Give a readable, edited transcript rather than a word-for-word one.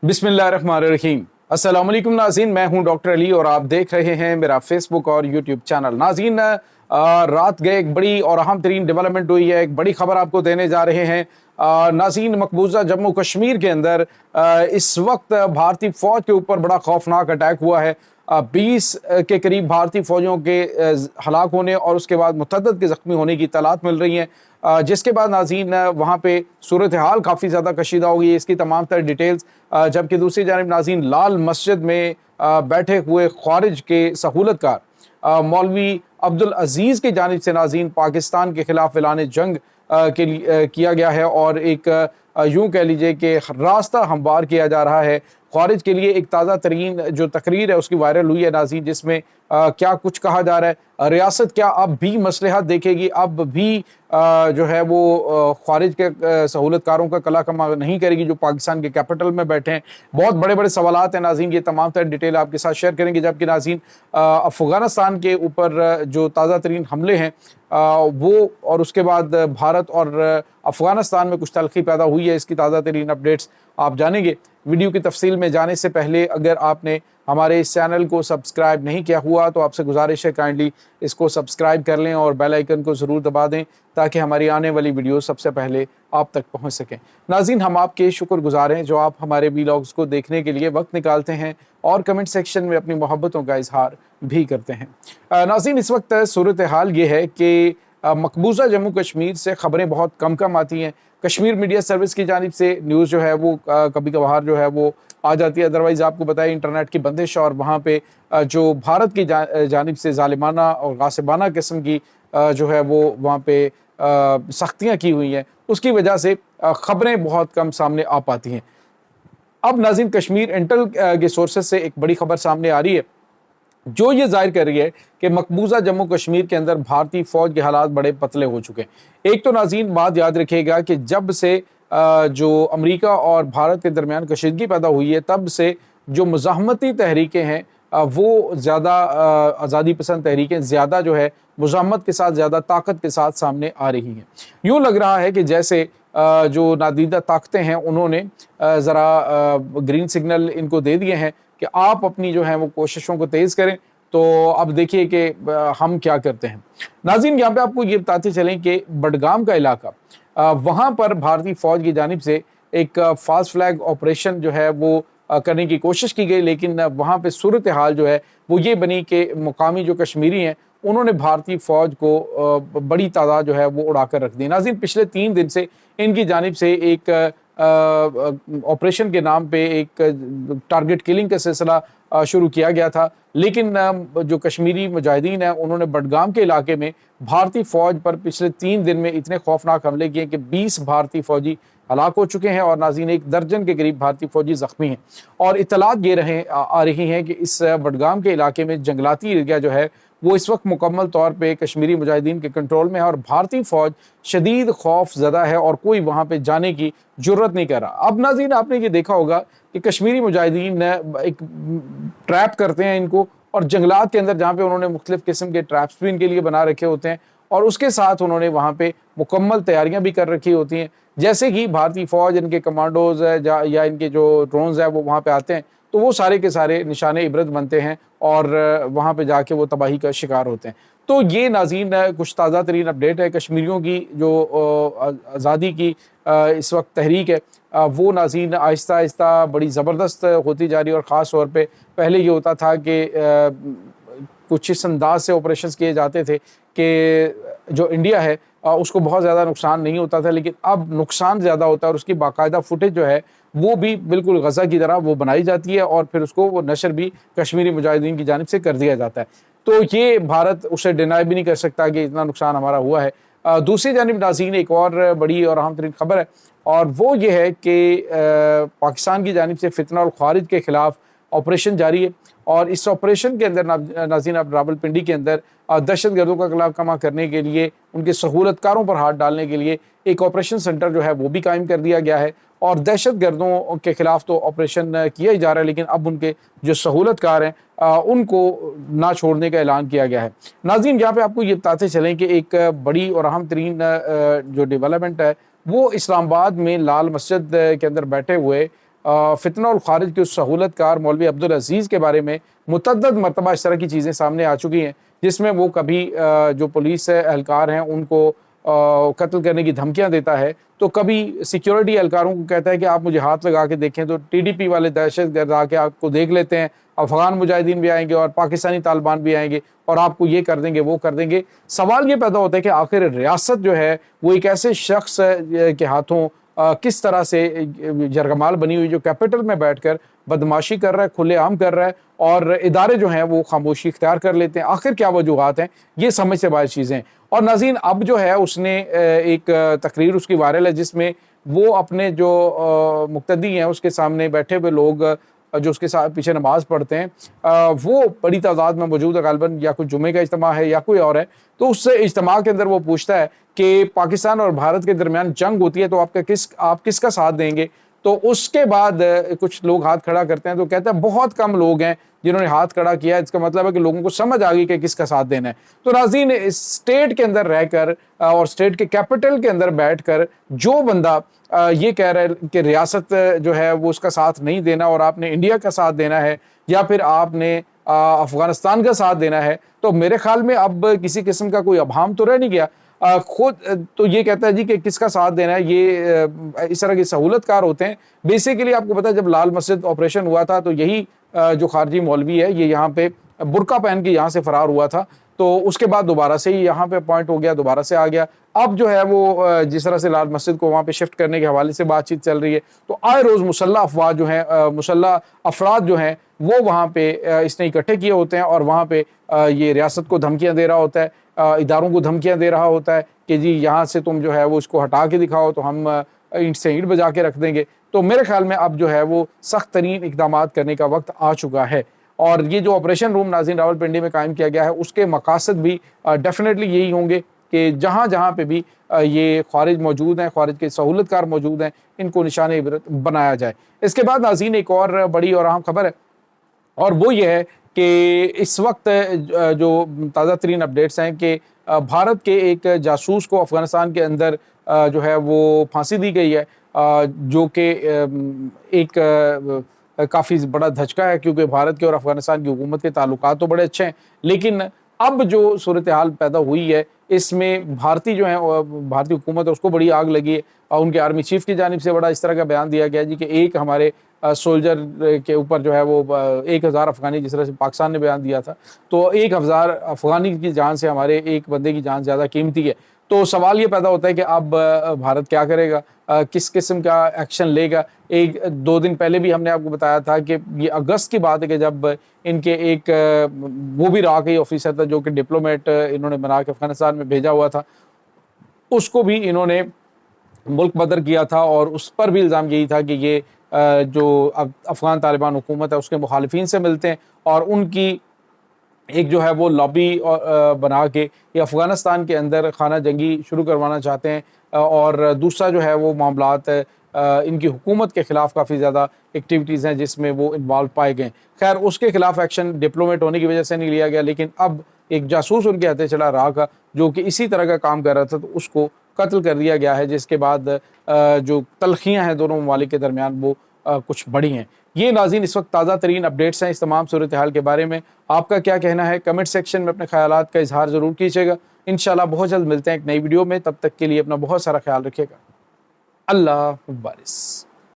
बिस्मिल्लाहिर्रहमानिर्रहीम। अस्सलाम वालेकुम नाज़रीन, मैं हूं डॉक्टर अली और आप देख रहे हैं मेरा फेसबुक और यूट्यूब चैनल। नाज़रीन, रात गए एक बड़ी और अहम तरीन डेवलपमेंट हुई है, एक बड़ी खबर आपको देने जा रहे हैं। नाज़रीन, मकबूजा जम्मू कश्मीर के अंदर इस वक्त भारतीय फ़ौज के ऊपर बड़ा खौफनाक अटैक हुआ है। 20 के करीब भारतीय फ़ौजियों के हलाक होने और उसके बाद मुतअद्दिद के ज़ख्मी होने की इत्तलात मिल रही हैं, जिसके बाद नाज़रीन वहाँ पे सूरत हाल काफ़ी ज़्यादा कशीदा हो गई है। इसकी तमाम तर डिटेल्स, जबकि दूसरी जानिब नाज़रीन लाल मस्जिद में बैठे हुए ख्वारिज के सहूलतकार मौलवी अब्दुल अजीज़ की जानिब से नाज़रीन पाकिस्तान के खिलाफ ऐलान जंग के लिए किया गया है और एक यूँ कह लीजिए कि रास्ता हमवार किया जा रहा है ख्वारिज के लिए। एक ताज़ा तरीन जो तकरीर है उसकी वायरल हुई है नाज़रीन, जिसमें क्या कुछ कहा जा रहा है। रियासत क्या अब भी मसलहत देखेगी, अब भी जो है वो ख्वारिज के सहूलतकारों का कला कमा नहीं करेगी जो पाकिस्तान के कैपिटल में बैठे हैं। बहुत बड़े बड़े सवालात हैं नाज़रीन, ये तमाम तर डिटेल आपके साथ शेयर करेंगे। जबकि नाज़रीन अफ़गानिस्तान के ऊपर जो ताज़ा तरीन हमले हैं वो और उसके बाद भारत और अफ़गानिस्तान में कुछ तलखी पैदा हुई है, इसकी ताज़ा तरीन अपडेट्स आप जानेंगे। वीडियो की तफसील में जाने से पहले अगर आपने हमारे इस चैनल को सब्सक्राइब नहीं किया हुआ तो आपसे गुजारिश है काइंडली इसको सब्सक्राइब कर लें और बेल आइकन को ज़रूर दबा दें ताकि हमारी आने वाली वीडियो सबसे पहले आप तक पहुंच सकें। नाज़रीन, हम आपके शुक्रगुजार हैं जो आप हमारे वीलॉग्स को देखने के लिए वक्त निकालते हैं और कमेंट सेक्शन में अपनी मोहब्बतों का इजहार भी करते हैं। नाज़रीन, इस वक्त सूरत हाल ये है कि मकबूजा जम्मू कश्मीर से ख़बरें बहुत कम आती हैं। कश्मीर मीडिया सर्विस की जानिब से न्यूज़ जो है वो कभी कभार जो है वो आ जाती है, अदरवाइज़ आपको बताएं इंटरनेट की बंदिश और वहाँ पे जो भारत की जानिब से ज़ालिमाना और गासिबाना किस्म की जो है वो वहाँ पे सख्तियाँ की हुई हैं, उसकी वजह से ख़बरें बहुत कम सामने आ पाती हैं। अब नाज़रीन, कश्मीर इंटेल के सोर्सेज से एक बड़ी खबर सामने आ रही है जो ये जाहिर कर रही है कि मकबूजा जम्मू कश्मीर के अंदर भारतीय फ़ौज के हालात बड़े पतले हो चुके हैं। एक तो नाज़रीन बात याद रखिएगा कि जब से जो अमेरिका और भारत के दरमियान कशीदगी पैदा हुई है तब से जो मुज़ाहमती तहरीकें हैं वो ज़्यादा आज़ादी पसंद तहरीकें ज़्यादा जो है मुज़ाहमत के साथ ज़्यादा ताकत के साथ सामने आ रही हैं। यूँ लग रहा है कि जैसे जो नादीदा ताकतें हैं उन्होंने ज़रा ग्रीन सिग्नल इनको दे दिए हैं कि आप अपनी जो है वो कोशिशों को तेज़ करें। तो अब देखिए कि हम क्या करते हैं। नाज़रीन, यहाँ पे आपको ये बताते चलें कि बडगाम का इलाका वहाँ पर भारतीय फ़ौज की जानिब से एक फास्ट फ्लैग ऑपरेशन जो है वो करने की कोशिश की गई, लेकिन वहाँ पे सूरत हाल जो है वो ये बनी कि मुकामी जो कश्मीरी हैं उन्होंने भारतीय फ़ौज को बड़ी तादाद जो है वो उड़ा कर रख दी। नाज़रीन, पिछले 3 दिन से इनकी जानिब से एक ऑपरेशन के नाम पे एक टारगेट किलिंग का सिलसिला शुरू किया गया था, लेकिन जो कश्मीरी मुजाहिदीन हैं उन्होंने बडगाम के इलाके में भारतीय फ़ौज पर पिछले 3 दिन में इतने खौफनाक हमले किए कि 20 भारतीय फ़ौजी हलाक हो चुके हैं और नाज़रीन 1 दर्जन के करीब भारतीय फ़ौजी ज़ख्मी हैं। और इत्तलात ये आ रही हैं कि इस बडगाम के इलाके में जंगलाती एरिया जो है वो इस वक्त मुकम्मल तौर पे कश्मीरी मुजाहिदीन के कंट्रोल में है और भारतीय फ़ौज शदीद खौफ ज़दा है और कोई वहाँ पे जाने की जुर्रत नहीं कर रहा। अब नाज़रीन, आपने ये देखा होगा कि कश्मीरी मुजाहिदीन एक ट्रैप करते हैं इनको और जंगलात के अंदर जहाँ पे उन्होंने मुख्तलिफ़ किस्म के ट्रैप्स भी इनके लिए बना रखे होते हैं और उसके साथ उन्होंने वहाँ पे मुकम्मल तैयारियाँ भी कर रखी होती हैं। जैसे कि भारतीय फ़ौज, इनके कमांडोज़ या इनके जो ड्रोन्स हैं वो वहाँ पे आते हैं तो वो सारे के सारे निशाने इबरत बनते हैं और वहाँ पे जाके वो तबाही का शिकार होते हैं। तो ये नाज़रीन कुछ ताज़ा तरीन अपडेट है कश्मीरियों की जो आज़ादी की इस वक्त तहरीक है वो नाज़रीन आहिस्ता आहिस्ता बड़ी ज़बरदस्त होती जा रही है। और ख़ास तौर पे पहले ये होता था कि कुछ इस अंदाज से ऑपरेशंस किए जाते थे कि जो इंडिया है उसको बहुत ज़्यादा नुकसान नहीं होता था, लेकिन अब नुकसान ज़्यादा होता है और उसकी बाकायदा फुटेज जो है वो भी बिल्कुल गज़ा की तरह वो बनाई जाती है और फिर उसको वो नशर भी कश्मीरी मुजाहिदीन की जानिब से कर दिया जाता है। तो ये भारत उसे डिनाई भी नहीं कर सकता कि इतना नुकसान हमारा हुआ है। दूसरी जानिब नाज़रीन एक और बड़ी और अहम तरीन खबर है और वो ये है कि पाकिस्तान की जानिब से फितना और ख्वारिज के ख़िलाफ़ ऑपरेशन जारी है और इस ऑपरेशन के अंदर नाज़रीन अब रावलपिंडी के अंदर दहशत गर्दों का कला कमा करने के लिए, उनके सहूलतकारों पर हाथ डालने के लिए एक ऑपरेशन सेंटर जो है वो भी कायम कर दिया गया है और दहशत गर्दों के ख़िलाफ़ तो ऑपरेशन किया ही जा रहा है, लेकिन अब उनके जो सहूलतकार हैं उनको ना छोड़ने का ऐलान किया गया है। नाज़रीन, यहाँ पे आपको ये बताते चलें कि एक बड़ी और अहम तरीन जो डेवलपमेंट है वो इस्लामाबाद में लाल मस्जिद के अंदर बैठे हुए فتنہ الخارج کے اس سہولت کار مولوی عبدالعزیز کے بارے میں متعدد مرتبہ اس طرح کی چیزیں سامنے آ چکی ہیں، جس میں وہ کبھی جو پولیس اہلکار ہیں ان کو قتل کرنے کی دھمکیاں دیتا ہے، تو کبھی سیکیورٹی اہلکاروں کو کہتا ہے کہ آپ مجھے ہاتھ لگا کے دیکھیں، تو ٹی ڈی پی والے دہشت گرد آ کے آپ کو دیکھ لیتے ہیں، افغان مجاہدین بھی آئیں گے اور پاکستانی طالبان بھی آئیں گے اور آپ کو یہ کر دیں گے وہ کر دیں گے۔ سوال یہ پیدا ہوتا ہے کہ آخر ریاست جو ہے وہ ایک ایسے شخص کے ہاتھوں کس طرح سے یرغمال بنی ہوئی جو کیپٹل میں بیٹھ کر بدماشی کر رہا ہے، کھلے عام کر رہا ہے، اور ادارے جو ہیں وہ خاموشی اختیار کر لیتے ہیں۔ آخر کیا وجوہات ہیں؟ یہ سمجھ سے باہر چیزیں ہیں۔ اور ناظرین، اب جو ہے اس نے ایک تقریر اس کی وائرل ہے جس میں وہ اپنے جو مقتدی ہیں اس کے سامنے بیٹھے ہوئے لوگ جو اس کے ساتھ پیچھے نماز پڑھتے ہیں، وہ بڑی تعداد میں موجود ہے، غالباً یا کوئی جمعے کا اجتماع ہے یا کوئی اور ہے، تو اس اجتماع کے اندر وہ پوچھتا ہے کہ پاکستان اور بھارت کے درمیان جنگ ہوتی ہے تو آپ کس کا ساتھ دیں گے؟ تو اس کے بعد کچھ لوگ ہاتھ کھڑا کرتے ہیں، تو کہتا ہے بہت کم لوگ ہیں جنہوں نے ہاتھ کھڑا کیا ہے، اس کا مطلب ہے کہ لوگوں کو سمجھ آ گئی کہ کس کا ساتھ دینا ہے۔ تو ناظرین، اسٹیٹ کے اندر رہ کر اور اسٹیٹ کے کیپٹل کے اندر بیٹھ کر جو بندہ یہ کہہ رہا ہے کہ ریاست جو ہے وہ اس کا ساتھ نہیں دینا اور آپ نے انڈیا کا ساتھ دینا ہے یا پھر آپ نے افغانستان کا ساتھ دینا ہے، تو میرے خیال میں اب کسی قسم کا کوئی ابہام تو رہ نہیں گیا۔ خود تو یہ کہتا ہے جی کہ کس کا ساتھ دینا ہے، یہ اس طرح کے سہولت کار ہوتے ہیں۔ بیسیکلی آپ کو پتا ہے جب لال مسجد آپریشن ہوا تھا تو یہی جو خارجی مولوی ہے یہ یہاں پہ برقع پہن کے یہاں سے فرار ہوا تھا، تو اس کے بعد دوبارہ سے ہی یہاں پہ اپوائنٹ ہو گیا، دوبارہ سے آ گیا۔ اب جو ہے وہ جس طرح سے لال مسجد کو وہاں پہ شفٹ کرنے کے حوالے سے بات چیت چل رہی ہے، تو آئے روز مسلح افواج جو ہیں، مسلح افراد جو ہیں وہ وہاں پہ اس نے اکٹھے کیے ہوتے ہیں اور وہاں پہ یہ ریاست کو دھمکیاں دے رہا ہوتا ہے، اداروں کو دھمکیاں دے رہا ہوتا ہے کہ جی یہاں سے تم جو ہے وہ اس کو ہٹا کے دکھاؤ تو ہم اینٹ سے اینٹ بجا کے رکھ دیں گے۔ تو میرے خیال میں اب جو ہے وہ سخت ترین اقدامات کرنے کا وقت آ چکا ہے، اور یہ جو آپریشن روم ناظرین راولپنڈی میں قائم کیا گیا ہے اس کے مقاصد بھی ڈیفینیٹلی یہی ہوں گے کہ جہاں جہاں پہ بھی یہ خوارج موجود ہیں، خوارج کے سہولت کار موجود ہیں، ان کو نشان عبرت بنایا جائے۔ اس کے بعد ناظرین ایک اور بڑی اور اہم خبر ہے، اور وہ یہ ہے کہ اس وقت جو تازہ ترین اپڈیٹس ہیں کہ بھارت کے ایک جاسوس کو افغانستان کے اندر جو ہے وہ پھانسی دی گئی ہے، جو کہ ایک کافی بڑا دھچکا ہے، کیونکہ بھارت کے اور افغانستان کی حکومت کے تعلقات تو بڑے اچھے ہیں، لیکن اب جو صورتحال پیدا ہوئی ہے اس میں بھارتی جو ہیں بھارتی حکومت ہے اس کو بڑی آگ لگی ہے، اور ان کے آرمی چیف کی جانب سے بڑا اس طرح کا بیان دیا گیا جی کہ ایک ہمارے سولجر کے اوپر جو ہے وہ 1000 افغانی، جس طرح سے پاکستان نے بیان دیا تھا، تو 1000 افغانی کی جان سے ہمارے ایک بندے کی جان زیادہ قیمتی ہے۔ تو سوال یہ پیدا ہوتا ہے کہ اب بھارت کیا کرے گا، کس قسم کا ایکشن لے گا۔ ایک دو دن پہلے بھی ہم نے آپ کو بتایا تھا کہ یہ اگست کی بات ہے کہ جب ان کے ایک وہ بھی رہا کہ آفیسر تھا جو کہ ڈپلومیٹ انہوں نے بنا کے افغانستان میں بھیجا ہوا تھا، اس کو بھی انہوں نے ملک بدر کیا تھا، اور اس پر بھی الزام یہی تھا کہ یہ جو افغان طالبان حکومت ہے اس کے مخالفین سے ملتے ہیں اور ان کی ایک جو ہے وہ لابی بنا کے یہ افغانستان کے اندر خانہ جنگی شروع کروانا چاہتے ہیں، اور دوسرا جو ہے وہ معاملات ان کی حکومت کے خلاف کافی زیادہ ایکٹیویٹیز ہیں جس میں وہ انوالو پائے گئے۔ خیر اس کے خلاف ایکشن ڈپلومیٹ ہونے کی وجہ سے نہیں لیا گیا، لیکن اب ایک جاسوس ان کے ہاتھے چلا رہا کا جو کہ اسی طرح کا کام کر رہا تھا، تو اس کو قتل کر دیا گیا ہے، جس کے بعد جو تلخیاں ہیں دونوں ممالک کے درمیان وہ کچھ بڑی ہیں۔ یہ ناظرین اس وقت تازہ ترین اپڈیٹس ہیں اس تمام صورتحال کے بارے میں۔ آپ کا کیا کہنا ہے؟ کمنٹ سیکشن میں اپنے خیالات کا اظہار ضرور کیجیے گا۔ انشاءاللہ بہت جلد ملتے ہیں ایک نئی ویڈیو میں، تب تک کے لیے اپنا بہت سارا خیال رکھیے گا۔ اللہ حافظ۔